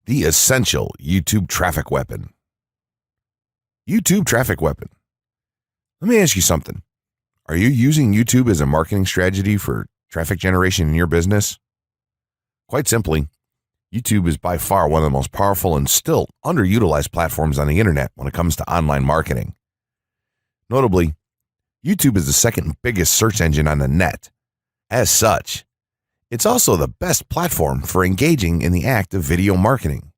The essential YouTube traffic weapon. YouTube traffic weapon. Let me ask you something. Are you using YouTube as a marketing strategy for traffic generation in your business? Quite simply, YouTube is by far one of the most powerful and still underutilized platforms on the internet when it comes to online marketing. Notably, YouTube is the second biggest search engine on the net. As such, it's also the best platform for engaging in the act of video marketing,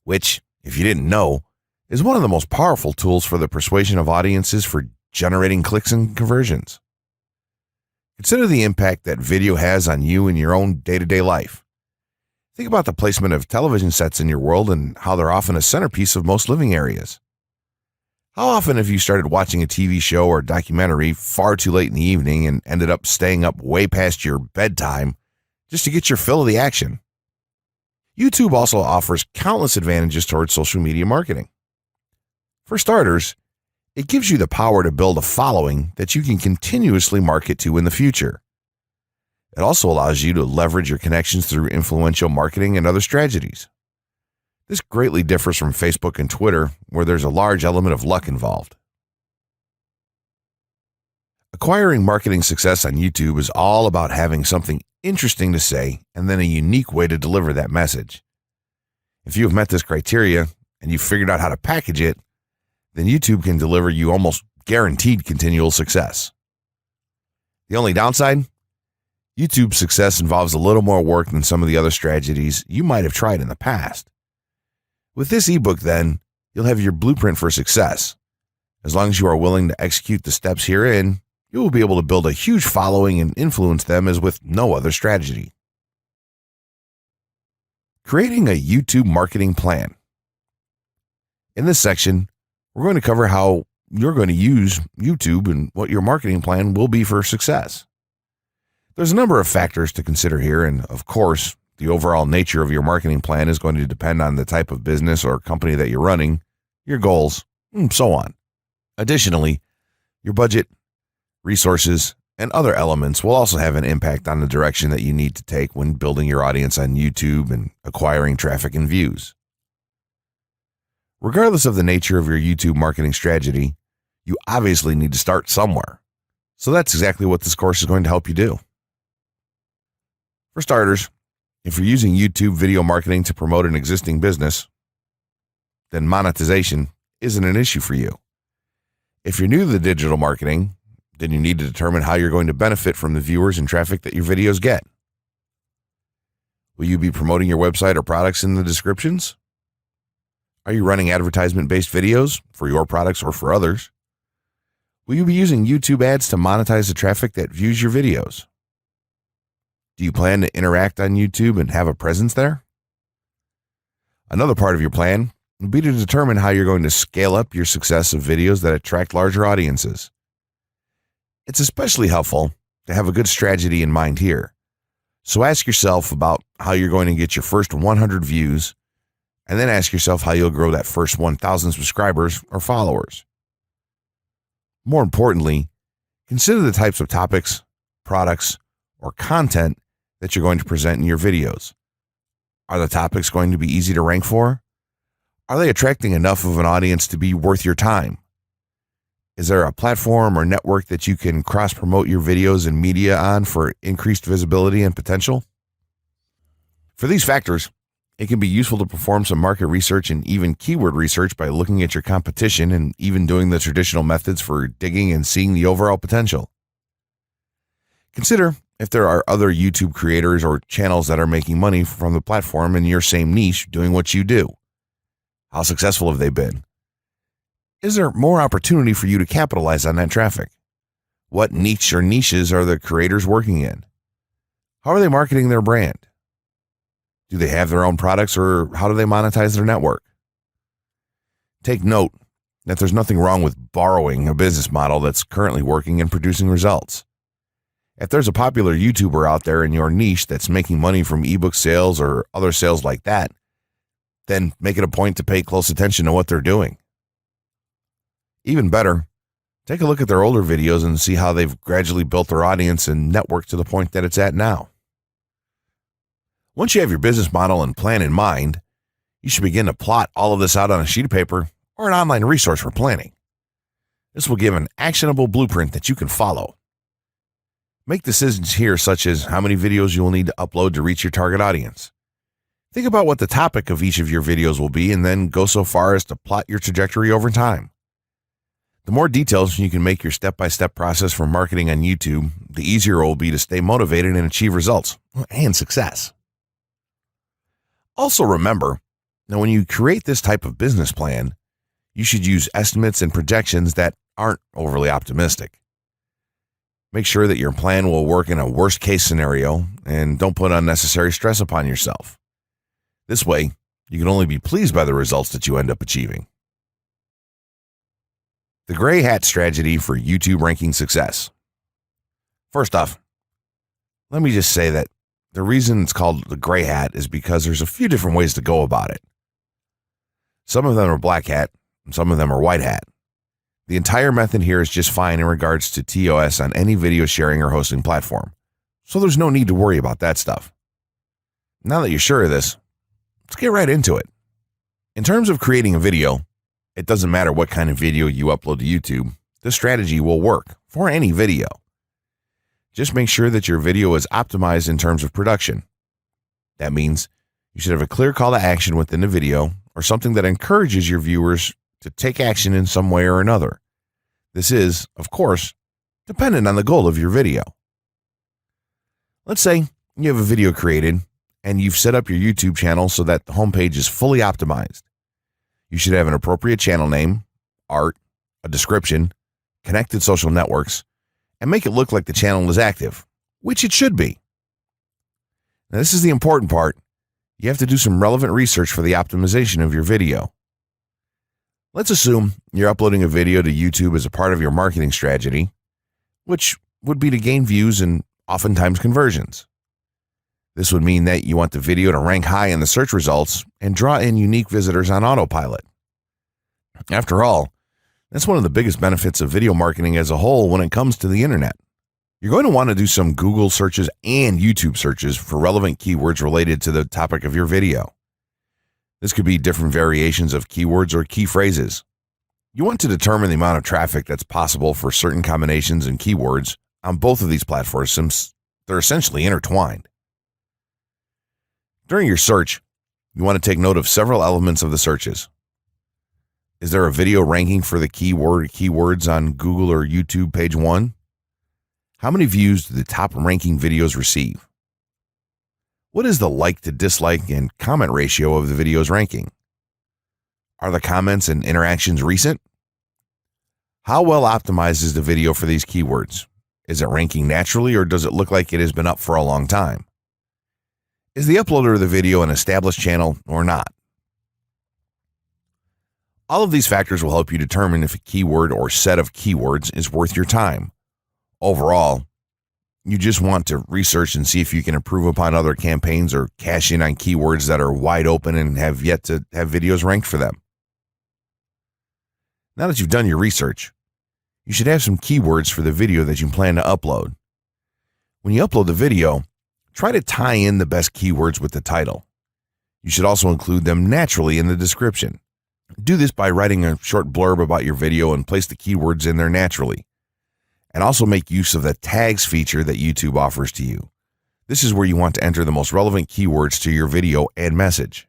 which, if you didn't know, is one of the most powerful tools for the persuasion of audiences for generating clicks and conversions. Consider the impact that video has on you in your own day-to-day life. Think about the placement of television sets in your world and how they're often a centerpiece of most living areas. How often have you started watching a TV show or documentary far too late in the evening and ended up staying up way past your bedtime just to get your fill of the action? YouTube also offers countless advantages towards social media marketing. For starters, it gives you the power to build a following that you can continuously market to in the future. It also allows you to leverage your connections through influential marketing and other strategies. This greatly differs from Facebook and Twitter, where there's a large element of luck involved. Acquiring marketing success on YouTube is all about having something interesting to say and then a unique way to deliver that message. If you have met this criteria and you've figured out how to package it, then YouTube can deliver you almost guaranteed continual success. The only downside? YouTube's success involves a little more work than some of the other strategies you might have tried in the past. With this ebook, then, you'll have your blueprint for success. As long as you are willing to execute the steps herein, you will be able to build a huge following and influence them as with no other strategy. Creating a YouTube marketing plan. In this section, we're going to cover how you're going to use YouTube and what your marketing plan will be for success. There's a number of factors to consider here, and of course, the overall nature of your marketing plan is going to depend on the type of business or company that you're running, your goals, and so on. Additionally, your budget, resources, and other elements will also have an impact on the direction that you need to take when building your audience on YouTube and acquiring traffic and views. Regardless of the nature of your YouTube marketing strategy, you obviously need to start somewhere. So that's exactly what this course is going to help you do. For starters, if you're using YouTube video marketing to promote an existing business, then monetization isn't an issue for you. If you're new to the digital marketing, then you need to determine how you're going to benefit from the viewers and traffic that your videos get. Will you be promoting your website or products in the descriptions? Are you running advertisement-based videos for your products or for others? Will you be using YouTube ads to monetize the traffic that views your videos? Do you plan to interact on YouTube and have a presence there? Another part of your plan would be to determine how you're going to scale up your success of videos that attract larger audiences. It's especially helpful to have a good strategy in mind here. So ask yourself about how you're going to get your first 100 views, and then ask yourself how you'll grow that first 1,000 subscribers or followers. More importantly, consider the types of topics, products, or content that you're going to present in your videos. Are the topics going to be easy to rank for? Are they attracting enough of an audience to be worth your time? Is there a platform or network that you can cross-promote your videos and media on for increased visibility and potential? For these factors, it can be useful to perform some market research and even keyword research by looking at your competition and even doing the traditional methods for digging and seeing the overall potential. Consider if there are other YouTube creators or channels that are making money from the platform in your same niche doing what you do. How successful have they been? Is there more opportunity for you to capitalize on that traffic? What niche or niches are the creators working in? How are they marketing their brand? Do they have their own products, or how do they monetize their network? Take note that there's nothing wrong with borrowing a business model that's currently working and producing results. If there's a popular YouTuber out there in your niche that's making money from ebook sales or other sales like that, then make it a point to pay close attention to what they're doing. Even better, take a look at their older videos and see how they've gradually built their audience and network to the point that it's at now. Once you have your business model and plan in mind, You should begin to plot all of this out on a sheet of paper or an online resource for planning. This will give an actionable blueprint that you can follow. Make decisions here such as how many videos you will need to upload to reach your target audience. Think about what the topic of each of your videos will be and then go so far as to plot your trajectory over time. The more details you can make your step-by-step process for marketing on YouTube, the easier it will be to stay motivated and achieve results and success. Also remember, now when you create this type of business plan, you should use estimates and projections that aren't overly optimistic. Make sure that your plan will work in a worst-case scenario and don't put unnecessary stress upon yourself. This way, you can only be pleased by the results that you end up achieving. The gray hat strategy for YouTube ranking success. First off, let me just say that the reason it's called the gray hat is because there's a few different ways to go about it. Some of them are black hat, and some of them are white hat. The entire method here is just fine in regards to TOS on any video sharing or hosting platform, so there's no need to worry about that stuff. Now that you're sure of this, let's get right into it. In terms of creating a video, it doesn't matter what kind of video you upload to YouTube, this strategy will work for any video. Just make sure that your video is optimized in terms of production. That means you should have a clear call to action within the video or something that encourages your viewers to take action in some way or another. This is, of course, dependent on the goal of your video. Let's say you have a video created and you've set up your YouTube channel so that the homepage is fully optimized. You should have an appropriate channel name, art, a description, connected social networks, and make it look like the channel is active, which it should be. Now, this is the important part. You have to do some relevant research for the optimization of your video. Let's assume you're uploading a video to YouTube as a part of your marketing strategy, which would be to gain views and oftentimes conversions. This would mean that you want the video to rank high in the search results and draw in unique visitors on autopilot. After all, that's one of the biggest benefits of video marketing as a whole when it comes to the internet. You're going to want to do some Google searches and YouTube searches for relevant keywords related to the topic of your video. This could be different variations of keywords or key phrases. You want to determine the amount of traffic that's possible for certain combinations and keywords on both of these platforms since they're essentially intertwined. During your search, you want to take note of several elements of the searches. Is there a video ranking for the keyword or keywords on Google or YouTube page 1? How many views do the top ranking videos receive? What is the like to dislike and comment ratio of the video's ranking? Are the comments and interactions recent? How well optimized is the video for these keywords? Is it ranking naturally or does it look like it has been up for a long time? Is the uploader of the video an established channel or not? All of these factors will help you determine if a keyword or set of keywords is worth your time. Overall, you just want to research and see if you can improve upon other campaigns or cash in on keywords that are wide open and have yet to have videos ranked for them. Now that you've done your research, you should have some keywords for the video that you plan to upload. When you upload the video, try to tie in the best keywords with the title. You should also include them naturally in the description. Do this by writing a short blurb about your video and place the keywords in there naturally. And also make use of the tags feature that YouTube offers to you. This is where you want to enter the most relevant keywords to your video and message.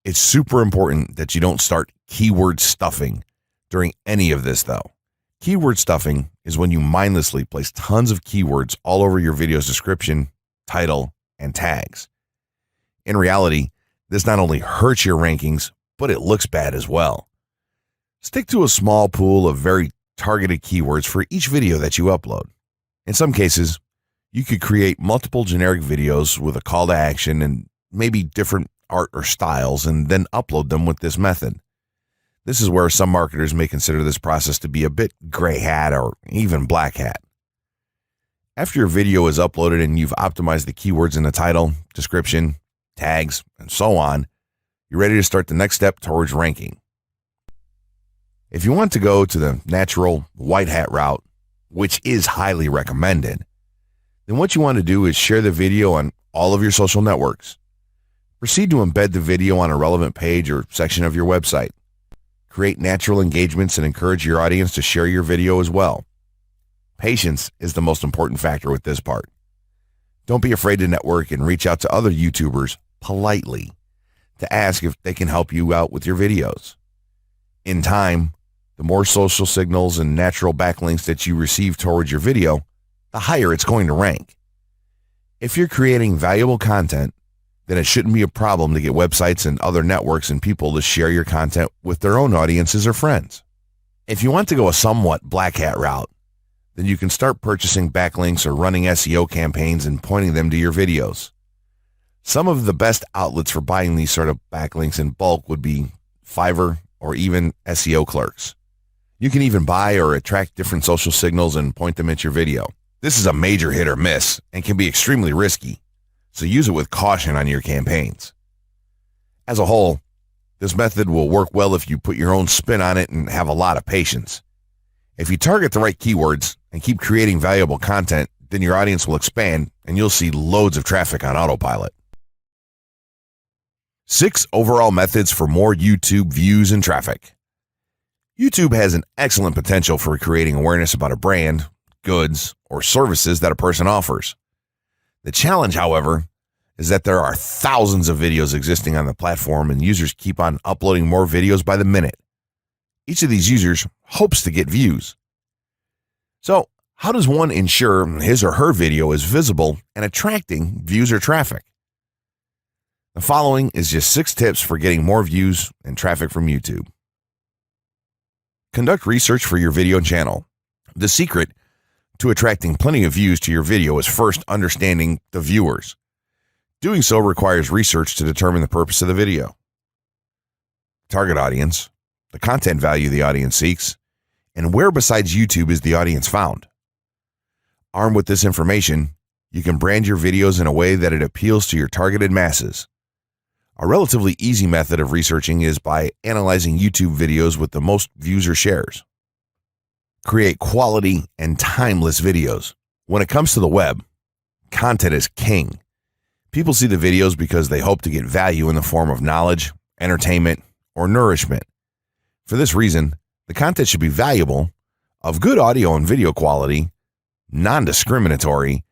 It's super important that you don't start keyword stuffing during any of this though. Keyword stuffing is when you mindlessly place tons of keywords all over your video's description, title, and tags. In reality, this not only hurts your rankings, but it looks bad as well. Stick to a small pool of very targeted keywords for each video that you upload. In some cases, you could create multiple generic videos with a call to action and maybe different art or styles and then upload them with this method. This is where some marketers may consider this process to be a bit gray hat or even black hat. After your video is uploaded and you've optimized the keywords in the title, description, tags, and so on, you're ready to start the next step towards ranking. If you want to go to the natural white hat route, which is highly recommended, then what you want to do is share the video on all of your social networks. Proceed to embed the video on a relevant page or section of your website. Create natural engagements and encourage your audience to share your video as well. Patience is the most important factor with this part. Don't be afraid to network and reach out to other YouTubers politely to ask if they can help you out with your videos. In time, the more social signals and natural backlinks that you receive towards your video, the higher it's going to rank. If you're creating valuable content, then it shouldn't be a problem to get websites and other networks and people to share your content with their own audiences or friends. If you want to go a somewhat black hat route, then you can start purchasing backlinks or running SEO campaigns and pointing them to your videos. Some of the best outlets for buying these sort of backlinks in bulk would be Fiverr or even SEO clerks. You can even buy or attract different social signals and point them at your video. This is a major hit or miss and can be extremely risky, so use it with caution on your campaigns. As a whole, this method will work well if you put your own spin on it and have a lot of patience. If you target the right keywords and keep creating valuable content, then your audience will expand and you'll see loads of traffic on autopilot. 6 overall methods for more YouTube views and traffic. YouTube has an excellent potential for creating awareness about a brand, goods, or services that a person offers. The challenge, however, is that there are thousands of videos existing on the platform and users keep on uploading more videos by the minute. Each of these users hopes to get views. So, how does one ensure his or her video is visible and attracting views or traffic? The following is just 6 tips for getting more views and traffic from YouTube. Conduct research for your video channel. The secret to attracting plenty of views to your video is first understanding the viewers. Doing so requires research to determine the purpose of the video, target audience, the content value the audience seeks, and where besides YouTube is the audience found. Armed with this information, you can brand your videos in a way that it appeals to your targeted masses. A relatively easy method of researching is by analyzing YouTube videos with the most views or shares. Create quality and timeless videos. When it comes to the web, content is king. People see the videos because they hope to get value in the form of knowledge, entertainment, or nourishment. For this reason, the content should be valuable, of good audio and video quality, non-discriminatory,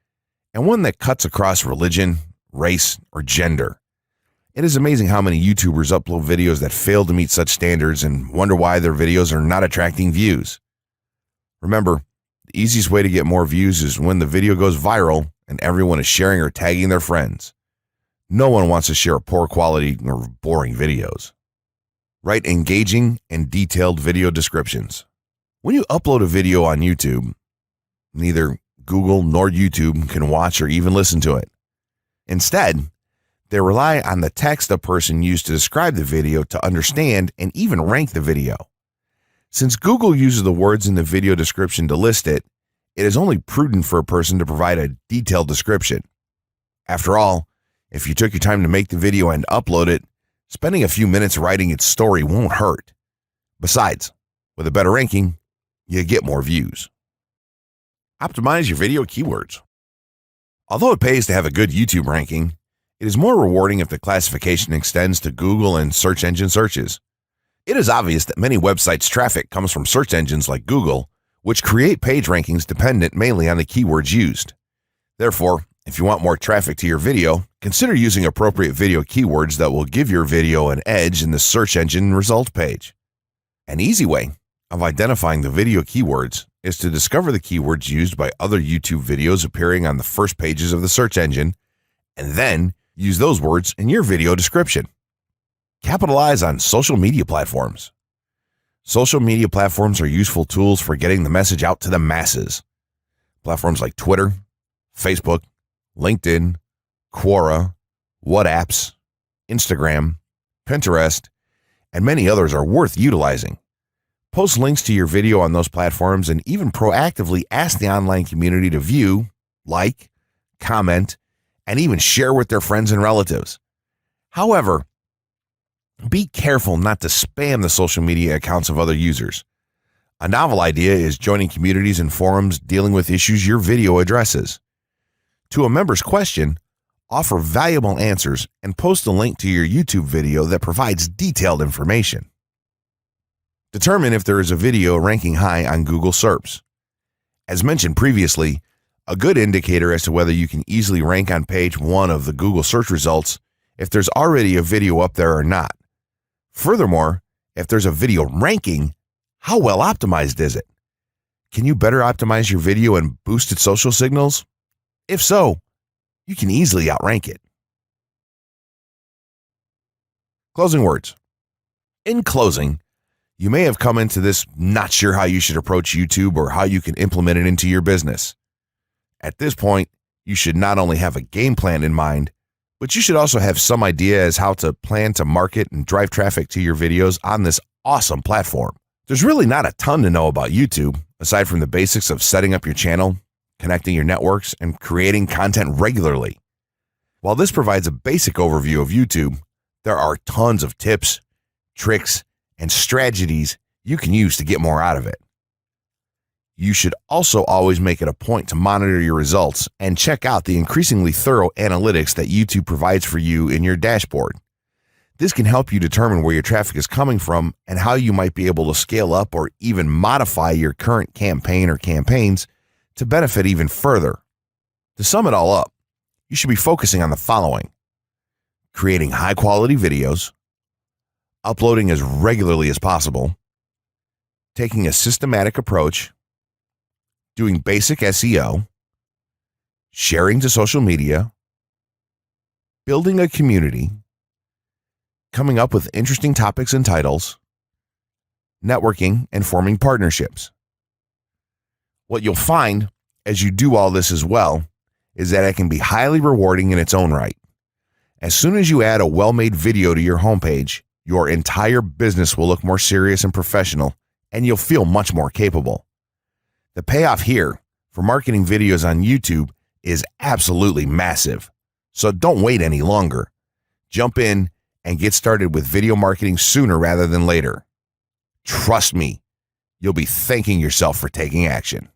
and one that cuts across religion, race, or gender. It is amazing how many YouTubers upload videos that fail to meet such standards and wonder why their videos are not attracting views. Remember, the easiest way to get more views is when the video goes viral and everyone is sharing or tagging their friends. No one wants to share poor quality or boring videos. Write engaging and detailed video descriptions. When you upload a video on YouTube, neither Google nor YouTube can watch or even listen to it. Instead, they rely on the text a person used to describe the video to understand and even rank the video. Since Google uses the words in the video description to list it, it is only prudent for a person to provide a detailed description. After all, if you took your time to make the video and upload it, spending a few minutes writing its story won't hurt. Besides, with a better ranking, you get more views. Optimize your video keywords. Although it pays to have a good YouTube ranking, it is more rewarding if the classification extends to Google and search engine searches. It is obvious that many websites' traffic comes from search engines like Google, which create page rankings dependent mainly on the keywords used. Therefore, if you want more traffic to your video, consider using appropriate video keywords that will give your video an edge in the search engine result page. An easy way of identifying the video keywords is to discover the keywords used by other YouTube videos appearing on the first pages of the search engine, and then use those words in your video description. Capitalize on social media platforms. Social media platforms are useful tools for getting the message out to the masses. Platforms like Twitter, Facebook, LinkedIn, Quora, WhatsApp, Instagram, Pinterest, and many others are worth utilizing. Post links to your video on those platforms and even proactively ask the online community to view, like, comment, and even share with their friends and relatives. However, be careful not to spam the social media accounts of other users. A novel idea is joining communities and forums dealing with issues your video addresses. To a member's question, offer valuable answers, and post a link to your YouTube video that provides detailed information. Determine if there is a video ranking high on Google SERPs. As mentioned previously, a good indicator as to whether you can easily rank on page 1 of the Google search results if there's already a video up there or not. Furthermore, if there's a video ranking, how well optimized is it? Can you better optimize your video and boost its social signals? If so, you can easily outrank it. Closing words. In closing, you may have come into this not sure how you should approach YouTube or how you can implement it into your business. At this point, you should not only have a game plan in mind, but you should also have some idea as how to plan to market and drive traffic to your videos on this awesome platform. There's really not a ton to know about YouTube, aside from the basics of setting up your channel, connecting your networks, and creating content regularly. While this provides a basic overview of YouTube, there are tons of tips, tricks, and strategies you can use to get more out of it. You should also always make it a point to monitor your results and check out the increasingly thorough analytics that YouTube provides for you in your dashboard. This can help you determine where your traffic is coming from and how you might be able to scale up or even modify your current campaign or campaigns to benefit even further. To sum it all up, you should be focusing on the following: creating high-quality videos, uploading as regularly as possible, taking a systematic approach, doing basic SEO, sharing to social media, building a community, coming up with interesting topics and titles, networking, and forming partnerships. What you'll find as you do all this as well is that it can be highly rewarding in its own right. As soon as you add a well-made video to your homepage, your entire business will look more serious and professional, and you'll feel much more capable. The payoff here for marketing videos on YouTube is absolutely massive. So don't wait any longer. Jump in and get started with video marketing sooner rather than later. Trust me, you'll be thanking yourself for taking action.